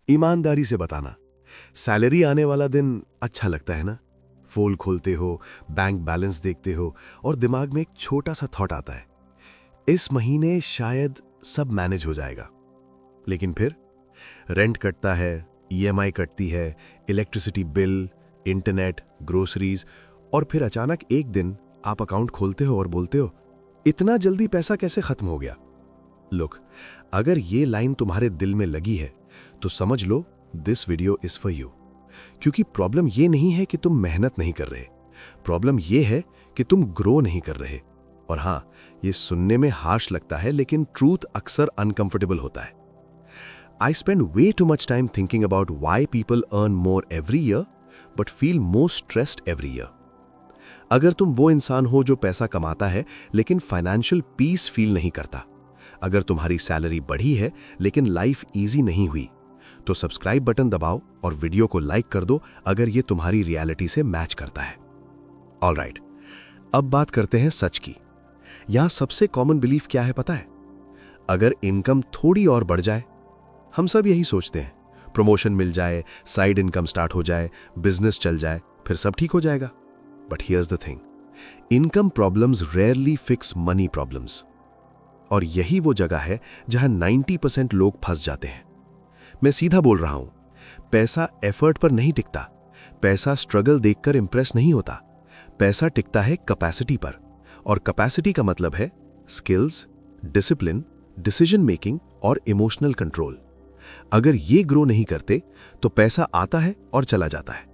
ईमानदारी से बताना, सैलरी आने वाला दिन अच्छा लगता है ना? फोन खोलते हो, बैंक बैलेंस देखते हो और दिमाग में एक छोटा सा थॉट आता है, इस महीने शायद सब मैनेज हो जाएगा। लेकिन फिर रेंट कटता है, ईएमआई कटती है, इलेक्ट्रिसिटी बिल, इंटरनेट, ग्रोसरीज, और फिर अचानक एक दिन आप अकाउंट खोलते हो और बोलते हो, इतना जल्दी पैसा कैसे खत्म हो गया? लुक, अगर ये लाइन तुम्हारे दिल में लगी है तो समझ लो this video is for you. क्योंकि प्रॉब्लम ये नहीं है कि तुम मेहनत नहीं कर रहे, प्रॉब्लम ये है कि तुम ग्रो नहीं कर रहे। और हां, ये सुनने में हार्श लगता है, लेकिन ट्रूथ अक्सर अनकंफर्टेबल होता है। I spend way too much time thinking about why people earn more every year but feel more stressed every year. अगर तुम वो इंसान हो जो पैसा कमाता है लेकिन फाइनेंशियल पीस फील नहीं करता, अगर तुम्हारी सैलरी बढ़ी है लेकिन लाइफ इजी नहीं हुई, तो सब्सक्राइब बटन दबाओ और वीडियो को लाइक कर दो अगर ये तुम्हारी रियलिटी से मैच करता है। ऑलराइट, अब बात करते हैं सच की। यहां सबसे कॉमन बिलीफ क्या है पता है? अगर इनकम थोड़ी और बढ़ जाए, हम सब यही सोचते हैं, प्रमोशन मिल जाए, साइड इनकम स्टार्ट हो जाए, बिजनेस चल जाए, फिर सब ठीक हो जाएगा। But here's the thing, income problems rarely fix money problems. और यही वो जगह है जहां 90% लोग फंस जाते हैं। मैं सीधा बोल रहा हूं, पैसा एफर्ट पर नहीं टिकता, पैसा स्ट्रगल देखकर इंप्रेस नहीं होता, पैसा टिकता है कैपेसिटी पर। और कैपेसिटी का मतलब है स्किल्स, डिसिप्लिन, डिसीजन मेकिंग और इमोशनल कंट्रोल। अगर ये ग्रो नहीं करते तो पैसा आता है और चला जाता है।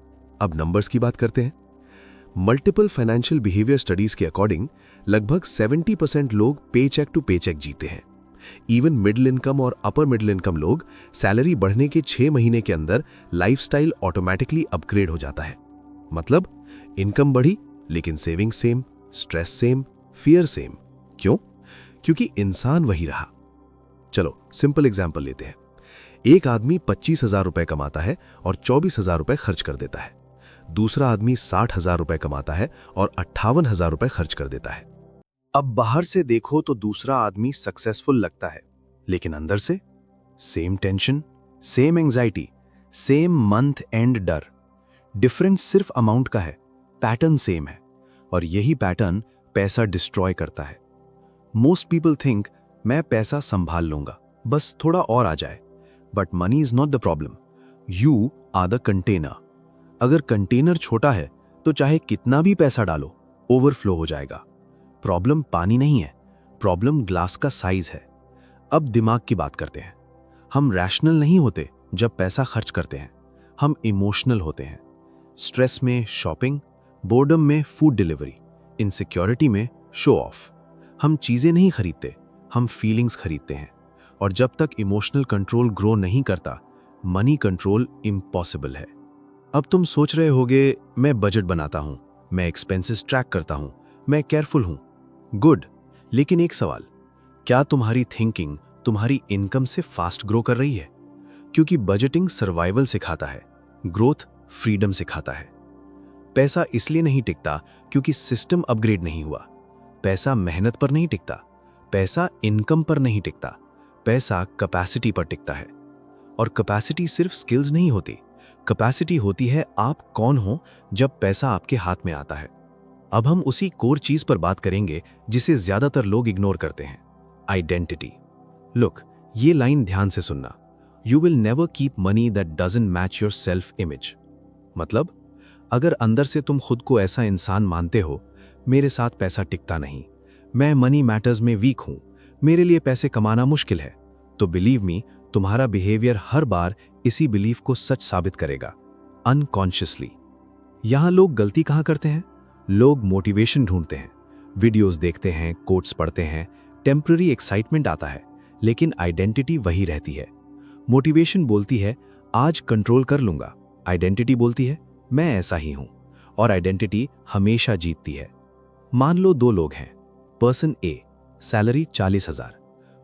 अब नंबर्स की बात करते हैं। मल्टीपल फाइनेंशियल बिहेवियर स्टडीज के अकॉर्डिंग लगभग 70% लोग पेचेक टू पेचेक जीते हैं। इवन मिडिल इनकम और अपर मिडिल इनकम लोग सैलरी बढ़ने के 6 महीने के अंदर लाइफस्टाइल ऑटोमेटिकली अपग्रेड हो जाता है। मतलब इनकम बढ़ी लेकिन saving same, stress same, fear same. क्यों? क्योंकि इंसान वही रहा। चलो सिंपल एग्जांपल लेते हैं। एक आदमी 25,000 रुपए कमाता है और 24,000 रुपए खर्च कर देता है। दूसरा आदमी 60,000 रुपए कमाता है और 58,000 रुपए खर्च कर देता है। अब बाहर से देखो तो दूसरा आदमी सक्सेसफुल लगता है, लेकिन अंदर से same tension, same anxiety, same month and डर। डिफरेंस सिर्फ अमाउंट का है, पैटर्न सेम है। और यही पैटर्न पैसा डिस्ट्रॉय करता है। मोस्ट पीपल थिंक मैं पैसा संभाल लूंगा, बस थोड़ा और आ जाए। But money is not the problem, you are the container. अगर कंटेनर छोटा है तो चाहे कितना भी पैसा डालो, ओवरफ्लो हो जाएगा। प्रॉब्लम पानी नहीं है, प्रॉब्लम ग्लास का साइज है। अब दिमाग की बात करते हैं। हम रैशनल नहीं होते जब पैसा खर्च करते हैं, हम इमोशनल होते हैं। स्ट्रेस में शॉपिंग, बोर्डम में फूड डिलीवरी, इनसिक्योरिटी में शो ऑफ। हम चीजें नहीं खरीदते, हम फीलिंग्स खरीदते हैं। और जब तक इमोशनल कंट्रोल ग्रो नहीं करता, मनी कंट्रोल इम्पॉसिबल है। अब तुम सोच रहे होगे, मैं बजट बनाता हूं, मैं एक्सपेंसेस ट्रैक करता हूं, मैं केयरफुल हूं। गुड, लेकिन एक सवाल, क्या तुम्हारी थिंकिंग तुम्हारी इनकम से फास्ट ग्रो कर रही है? क्योंकि बजटिंग सर्वाइवल सिखाता है, ग्रोथ फ्रीडम सिखाता है। पैसा इसलिए नहीं टिकता क्योंकि सिस्टम अपग्रेड नहीं हुआ। पैसा मेहनत पर नहीं टिकता, पैसा इनकम पर नहीं टिकता, पैसा कैपेसिटी पर टिकता है। और कैपेसिटी सिर्फ स्किल्स नहीं होती, कैपेसिटी होती है आप कौन हो जब पैसा आपके हाथ में आता है। अब हम उसी कोर चीज पर बात करेंगे जिसे ज्यादातर लोग इग्नोर करते हैं, आइडेंटिटी। लुक, ये लाइन ध्यान से सुनना। You will never keep money that doesn't match your self image. मतलब अगर अंदर से तुम खुद को ऐसा इंसान मानते हो, मेरे साथ पैसा टिकता नहीं, मैं मनी मैटर्स में वीक हूं, मेरे लिए पैसे कमाना मुश्किल है, तो बिलीव मी, तुम्हारा बिहेवियर हर बार इसी बिलीफ को सच साबित करेगा, अनकॉन्शियसली। यहां लोग गलती कहां करते हैं? लोग मोटिवेशन ढूंढते हैं, वीडियोस देखते हैं, कोट्स पढ़ते हैं, टेम्पररी एक्साइटमेंट आता है, लेकिन आइडेंटिटी वही रहती है। मोटिवेशन बोलती है आज कंट्रोल कर लूंगा, आइडेंटिटी बोलती है मैं ऐसा ही हूं। और आइडेंटिटी हमेशा जीतती है। मान लो दो लोग हैं। पर्सन ए, सैलरी 40,000,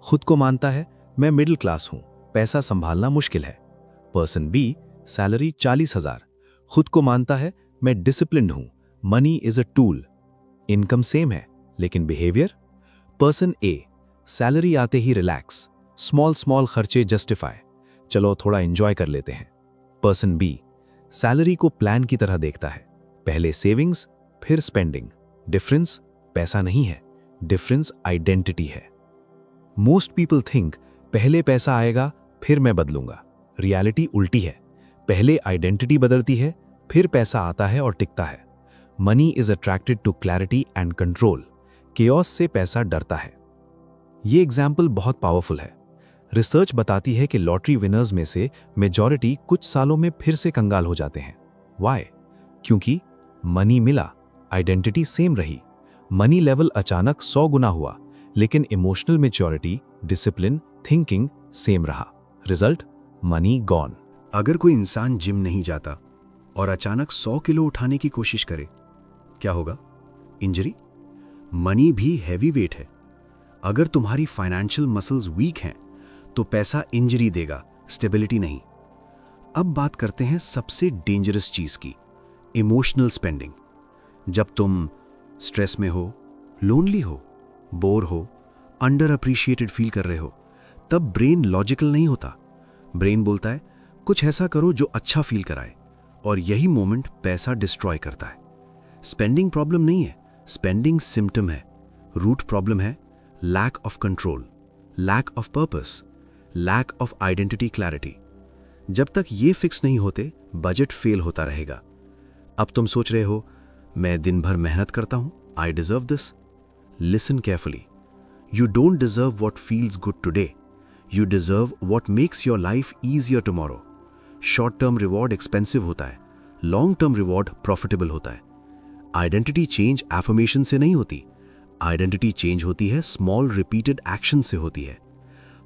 खुद को मानता है मैं मिडिल क्लास हूं, पैसा संभालना मुश्किल है। पर्सन बी, सैलरी 40,000, खुद को मानता है मैं डिसिप्लिन्ड हूं, money is a tool. Income same है लेकिन बिहेवियर? पर्सन ए, सैलरी आते ही रिलैक्स, स्मॉल स्मॉल खर्चे जस्टिफाई, चलो थोड़ा एंजॉय कर लेते हैं। पर्सन बी सैलरी को प्लान की तरह देखता है, पहले सेविंग्स फिर स्पेंडिंग। डिफरेंस पैसा नहीं है, डिफरेंस आइडेंटिटी है। मोस्ट पीपल थिंक पहले पैसा आएगा फिर मैं बदलूंगा। रियलिटी उल्टी है, पहले आइडेंटिटी बदलती है फिर पैसा आता है और टिकता है। Money is attracted to clarity and control, chaos से पैसा डरता है। ये एग्जाम्पल बहुत पावरफुल है। रिसर्च बताती है कि लॉटरी विनर्स में से मेजॉरिटी कुछ सालों में फिर से कंगाल हो जाते हैं। वाई? क्योंकि मनी मिला, आइडेंटिटी सेम रही। मनी लेवल अचानक 100 गुना हुआ, लेकिन emotional maturity, discipline, thinking same रहा। Result money gone. अगर कोई इंसान जिम नहीं जाता और अचानक 100 किलो उठाने की कोशिश करे, क्या होगा? इंजरी। मनी भी हैवी वेट है। अगर तुम्हारी फाइनेंशियल मसल्स वीक हैं तो पैसा इंजरी देगा, स्टेबिलिटी नहीं। अब बात करते हैं सबसे डेंजरस चीज की, इमोशनल स्पेंडिंग। जब तुम स्ट्रेस में हो, लोनली हो, बोर हो, अंडर अप्रिशिएटेड फील कर रहे हो, तब ब्रेन लॉजिकल नहीं होता। ब्रेन बोलता है कुछ ऐसा करो जो अच्छा फील कराए, और यही मोमेंट पैसा डिस्ट्रॉय करता है। स्पेंडिंग प्रॉब्लम नहीं है, स्पेंडिंग सिम्टम है। रूट प्रॉब्लम है lack of control, lack of purpose, lack of identity clarity. जब तक ये फिक्स नहीं होते, बजट फेल होता रहेगा। अब तुम सोच रहे हो मैं दिन भर मेहनत करता हूं, I deserve this. Listen carefully. You don't deserve what feels good today, you deserve what makes your life easier tomorrow. Short term reward expensive होता है, लॉन्ग टर्म रिवॉर्ड प्रॉफिटेबल होता है। आइडेंटिटी चेंज एफर्मेशन से नहीं होती, identity change होती है small repeated action से होती है।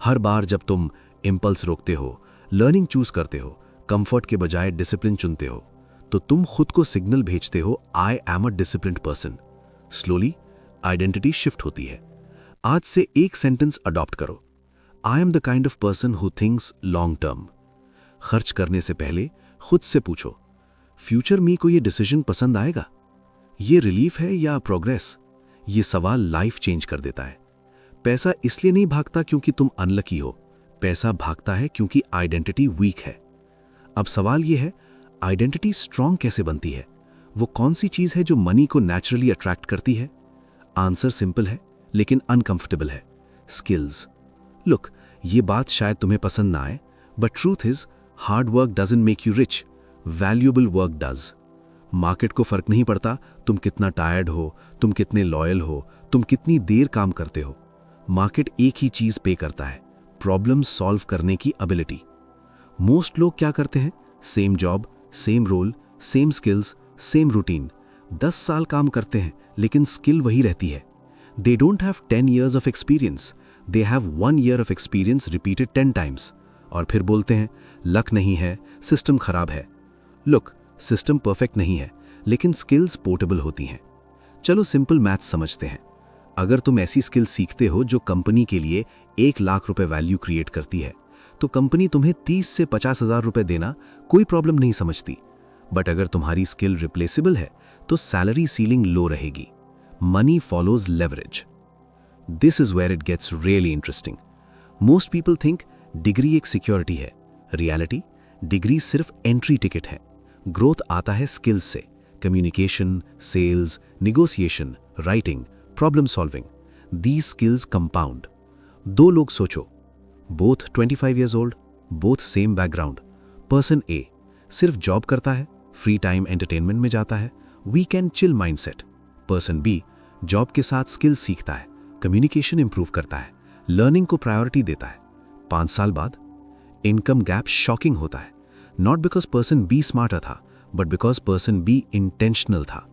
हर बार जब तुम इंपल्स रोकते हो, लर्निंग चूज करते हो, कंफर्ट के बजाय डिसिप्लिन चुनते हो, तो तुम खुद को सिग्नल भेजते हो I am a disciplined person. Slowly identity shift होती है। आज से एक सेंटेंस अडॉप्ट करो, I am the kind of person who thinks long term. खर्च करने से पहले खुद से पूछो, फ्यूचर मी को ये डिसीजन पसंद आएगा? ये रिलीफ है या प्रोग्रेस? ये सवाल लाइफ चेंज कर देता है। पैसा इसलिए नहीं भागता क्योंकि तुम अनलकी हो, पैसा भागता है क्योंकि आइडेंटिटी वीक है। अब सवाल यह है, आइडेंटिटी स्ट्रांग कैसे बनती है? वो कौन सी चीज है जो मनी को नेचुरली अट्रैक्ट करती है? आंसर सिंपल है लेकिन अनकंफर्टेबल है, स्किल्स। लुक, ये बात शायद तुम्हें पसंद ना आए, but truth is hard work doesn't make you rich, valuable work does. Market को फर्क नहीं पड़ता तुम कितना टायर्ड हो, तुम कितने लॉयल हो, तुम कितनी देर काम करते हो। मार्केट एक ही चीज पे करता है, प्रॉब्लम सॉल्व करने की एबिलिटी। मोस्ट लोग क्या करते हैं? Same job, same role, same skills, same routine. 10 साल काम करते हैं लेकिन स्किल वही रहती है। They don't have 10 years of experience, they have 1 year of experience repeated 10 times। और फिर बोलते हैं लक नहीं है, सिस्टम खराब है। लुक, सिस्टम परफेक्ट नहीं है लेकिन स्किल्स पोर्टेबल होती हैं। चलो सिंपल मैथ्स समझते हैं। अगर तुम ऐसी स्किल सीखते हो जो कंपनी के लिए 1 लाख रुपए वैल्यू क्रिएट करती है, तो कंपनी तुम्हें 30 से 50 हजार रुपए देना कोई प्रॉब्लम नहीं समझती। बट अगर तुम्हारी स्किल रिप्लेसेबल है तो सैलरी सीलिंग लो रहेगी। Money follows leverage. This is where it gets really interesting. Most people think degree एक सिक्योरिटी है। रियलिटी, डिग्री सिर्फ एंट्री टिकट है। ग्रोथ आता है स्किल्स से, communication, sales, negotiation, writing, problem solving. These skills compound. 2 लोग सोचो, both 25 years old, both same background. Person A सिर्फ जॉब करता है, फ्री टाइम एंटरटेनमेंट में जाता है, weekend chill mindset. Person B job के साथ स्किल सीखता है, कम्युनिकेशन इंप्रूव करता है, लर्निंग को प्रायोरिटी देता है। 5 साल बाद इनकम गैप शॉकिंग होता है, not because person B smarter था but because person B intentional था।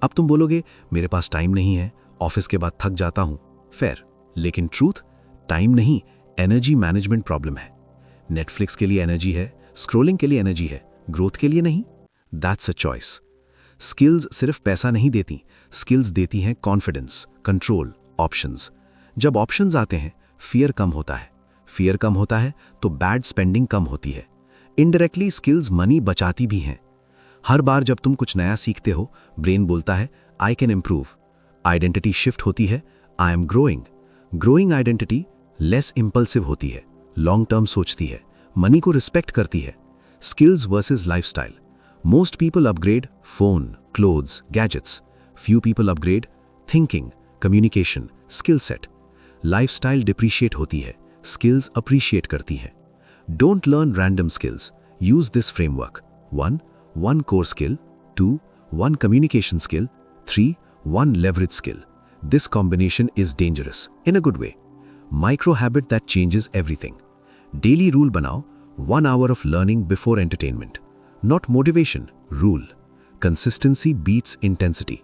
अब तुम बोलोगे मेरे पास टाइम नहीं है, ऑफिस के बाद थक जाता हूं। फेयर, लेकिन ट्रूथ, टाइम नहीं, एनर्जी मैनेजमेंट प्रॉब्लम है। नेटफ्लिक्स के लिए एनर्जी है, स्क्रोलिंग के लिए एनर्जी है, ग्रोथ के लिए नहीं। That's a choice. स्किल्स सिर्फ पैसा नहीं देती, स्किल्स देती हैं कॉन्फिडेंस, कंट्रोल, ऑप्शंस। जब ऑप्शंस आते हैं, फियर कम होता है। फियर कम होता है तो बैड स्पेंडिंग कम होती है। इनडायरेक्टली स्किल्स मनी बचाती भी हैं। हर बार जब तुम कुछ नया सीखते हो, ब्रेन बोलता है I can improve. Identity shift होती है, I am growing. Growing identity less impulsive होती है, लॉन्ग टर्म सोचती है, मनी को रिस्पेक्ट करती है। Skills versus lifestyle. Most people upgrade phone, clothes, gadgets. Few people upgrade thinking, communication, skill set. Lifestyle depreciate होती है, स्किल्स अप्रिशिएट करती है। Don't learn random skills, use this framework. 1. One core skill. 2. One communication skill. 3. One leverage skill. This combination is dangerous in a good way. Micro habit that changes everything. Daily rule banao, 1 hour of learning before entertainment. Not motivation, rule. Consistency beats intensity.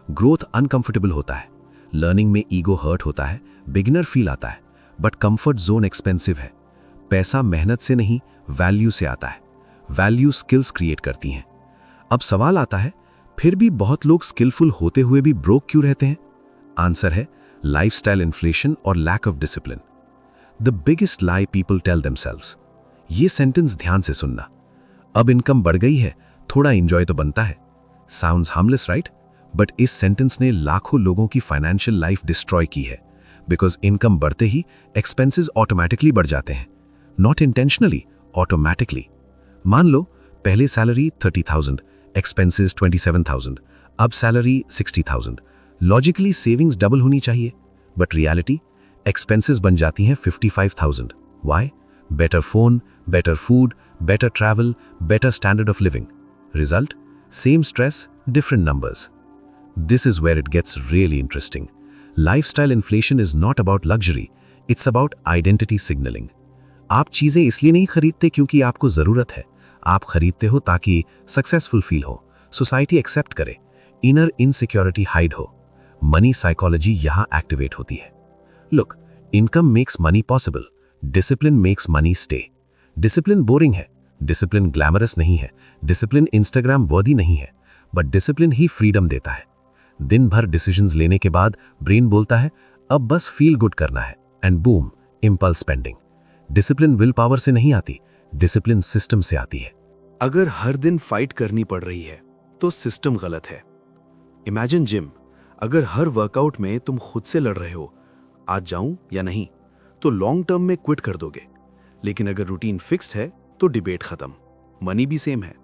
Growth uncomfortable होता है, learning में ego hurt होता है, beginner feel आता है, but comfort zone expensive है। पैसा मेहनत से नहीं, value से आता है। Value skills create करती हैं। अब सवाल आता है, फिर भी बहुत लोग skillful होते हुए भी broke क्यों रहते हैं? आंसर है लाइफस्टाइल इन्फ्लेशन और lack of discipline. The biggest lie people tell themselves. ये सेंटेंस ध्यान से सुनना। अब इनकम बढ़ गई है, थोड़ा एंजॉय तो बनता है। साउंड्स हार्मलेस राइट, बट इस सेंटेंस ने लाखों लोगों की फाइनेंशियल लाइफ डिस्ट्रॉय की है। बिकॉज इनकम बढ़ते ही एक्सपेंसेस ऑटोमेटिकली बढ़ जाते हैं, नॉट इंटेंशनली, ऑटोमेटिकली। मान लो पहले सैलरी 30,000, एक्सपेंसेस 27,000, अब सैलरी 60,000। लॉजिकली सेविंग्स डबल होनी चाहिए, बट रियलिटी एक्सपेंसेस बन जाती हैं 55,000। Why? Better phone, better food, better travel, better standard of living. Result? Same stress, different numbers. This is where it gets really interesting. Lifestyle inflation is not about luxury, it's about identity signalling. आप चीजें इसलिए नहीं खरीदते क्योंकि आपको जरूरत है, आप खरीदते हो ताकि सक्सेसफुल फील हो, सोसाइटी एक्सेप्ट करे, इनर इनसिक्योरिटी हाइड हो। मनी साइकोलॉजी यहां एक्टिवेट होती है। Look, income makes money possible, discipline makes money stay. Discipline boring है, डिसिप्लिन ग्लैमरस नहीं है, डिसिप्लिन इंस्टाग्राम वर्दी नहीं है, बट डिसिप्लिन ही फ्रीडम देता है। दिन भर डिसीजंस लेने के बाद ब्रेन बोलता है अब बस फील गुड करना है, and boom, impulse spending. Discipline will power से नहीं आती, डिसिप्लिन सिस्टम से आती है। अगर हर दिन फाइट करनी पड़ रही है तो सिस्टम गलत है। इमेजिन जिम, अगर हर वर्कआउट में तुम खुद से लड़ रहे हो आज जाऊं या नहीं, तो लॉन्ग टर्म में क्विट कर दोगे। लेकिन अगर रूटीन फिक्स्ड है तो डिबेट खत्म। मनी भी सेम है।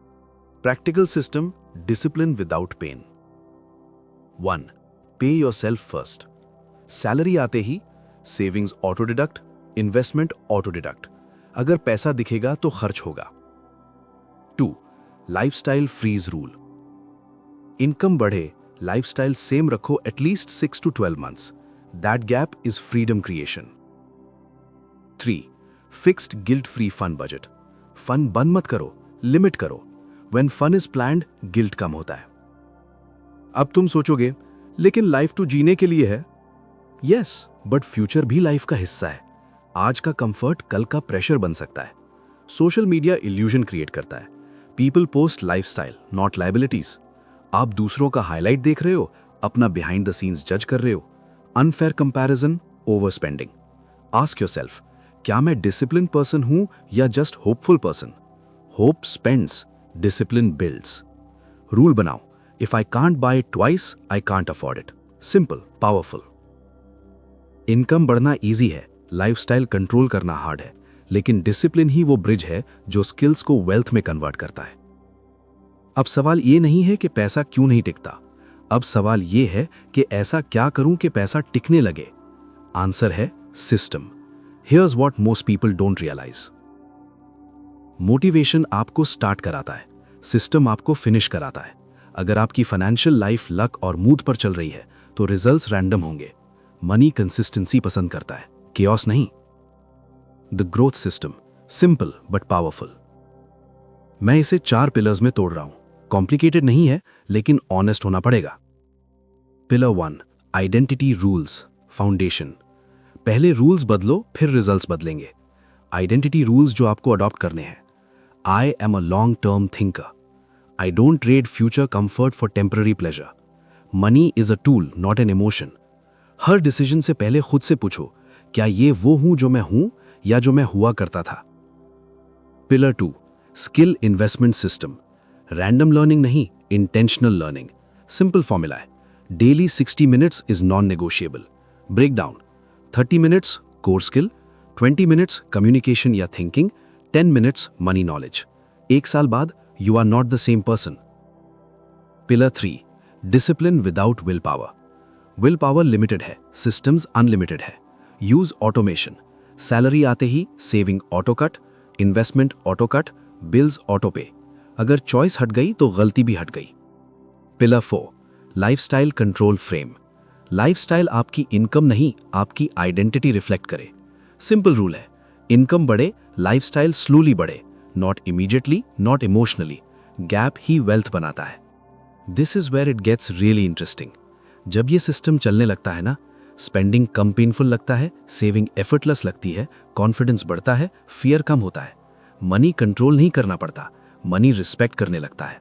Practical system, discipline without pain. 1. Pay yourself first. Salary आते ही savings auto deduct, investment auto deduct. अगर पैसा दिखेगा तो खर्च होगा। 2. Lifestyle freeze rule. इनकम बढ़े, लाइफस्टाइल सेम रखो at least 6 to 12 months. That gap is freedom creation. 3. Fixed guilt-free fun budget. Fun बंद मत करो, लिमिट करो। When fun is planned, guilt कम होता है। अब तुम सोचोगे, लेकिन लाइफ तो जीने के लिए है। Yes, बट फ्यूचर भी लाइफ का हिस्सा है। आज का कंफर्ट कल का प्रेशर बन सकता है। सोशल मीडिया इल्यूजन क्रिएट करता है। People post lifestyle, not liabilities. आप दूसरों का हाईलाइट देख रहे हो, अपना बिहाइंड द सीन्स जज कर रहे हो। Unfair comparison, over spending. Ask yourself, क्या मैं डिसिप्लिन पर्सन हूं या just hopeful person? Hope spends, discipline builds. Rule बनाओ, if I can't buy it twice, I can't afford it. Simple, powerful. Income बढ़ना ईजी है, लाइफस्टाइल कंट्रोल करना hard है, लेकिन डिसिप्लिन ही वो ब्रिज है जो स्किल्स को वेल्थ में कन्वर्ट करता है। अब सवाल ये नहीं है कि पैसा क्यों नहीं टिकता, अब सवाल ये है कि ऐसा क्या करूं कि पैसा टिकने लगे। आंसर है system. Here's what most people don't realise. Motivation आपको स्टार्ट कराता है, सिस्टम आपको फिनिश कराता है। अगर आपकी फाइनेंशियल लाइफ लक और मूड पर चल रही है तो रिजल्ट्स रैंडम होंगे। मनी कंसिस्टेंसी पसंद करता है, केओस नहीं। The growth system, simple but powerful. मैं इसे 4 पिलर्स में तोड़ रहा हूं। कॉम्प्लिकेटेड नहीं है, लेकिन ऑनेस्ट होना पड़ेगा। Pillar 1, identity rules, foundation. पहले रूल्स बदलो, फिर रिजल्ट्स बदलेंगे। आइडेंटिटी रूल्स जो आपको अडॉप्ट करने हैं। I am a long term thinker. I don't trade future comfort for temporary pleasure. Money is a tool, not an emotion. Her decision से पहले खुद से पूछो, क्या ये वो हूं जो मैं हूं या जो मैं हुआ करता था। Pillar 2, skill investment system. Random learning नहीं, इंटेंशनल लर्निंग। सिंपल फॉर्मूला है, daily 60 minutes is non negotiable. Break down, 30 minutes core skill, 20 minutes communication या थिंकिंग, 10 minutes money knowledge. 1 साल बाद you are not the same person. Pillar 3. Discipline without willpower. Willpower limited है, systems unlimited है. Use automation. Salary आते ही saving auto cut, investment auto cut, bills auto pay. अगर choice हट गई तो गलती भी हट गई. Pillar 4. Lifestyle control frame. Lifestyle आपकी income नहीं, आपकी identity reflect करे. Simple rule है, income बढ़े, lifestyle slowly बढ़े. Not immediately, not emotionally. Gap he wealth बनाता है. This is where it gets really interesting. जब ये सिस्टम चलने लगता है ना, स्पेंडिंग कम पेनफुल लगता है, सेविंग एफर्टलेस लगती है, कॉन्फिडेंस बढ़ता है, फियर कम होता है. मनी कंट्रोल नहीं करना पड़ता, मनी रिस्पेक्ट करने लगता है.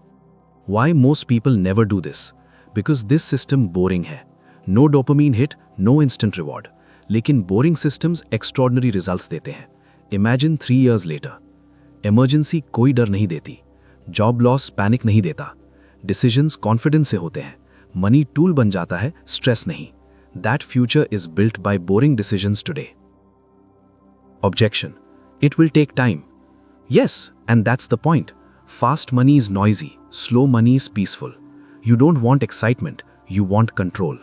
Why most people never do this? Because this system boring है. No dopamine hit, no instant reward. लेकिन boring systems extraordinary results देते हैं. Imagine 3 years later. Emergency कोई डर नहीं देती. Job loss पैनिक नहीं देता. Decisions confidence से होते हैं. Money tool बन जाता है, stress नहीं. That future is built by boring decisions today. Objection. It will take time. Yes, and that's the point. Fast money is noisy, slow money is peaceful. You don't want excitement, you want control.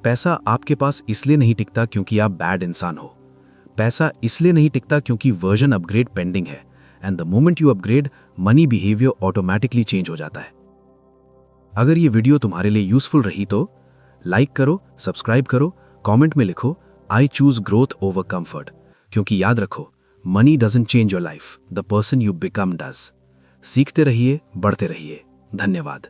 पैसा आपके पास इसलिए नहीं टिकता क्योंकि आप bad इंसान हो. पैसा इसलिए नहीं टिकता क्योंकि वर्जन अपग्रेड पेंडिंग है. And the moment you upgrade, money behaviour automatically change हो जाता है. अगर ये वीडियो तुम्हारे लिए यूजफुल रही तो लाइक करो, सब्सक्राइब करो, कमेंट में लिखो I choose growth over comfort. क्योंकि याद रखो, money doesn't change your life, the person you become does. सीखते रहिए, बढ़ते रहिए. धन्यवाद.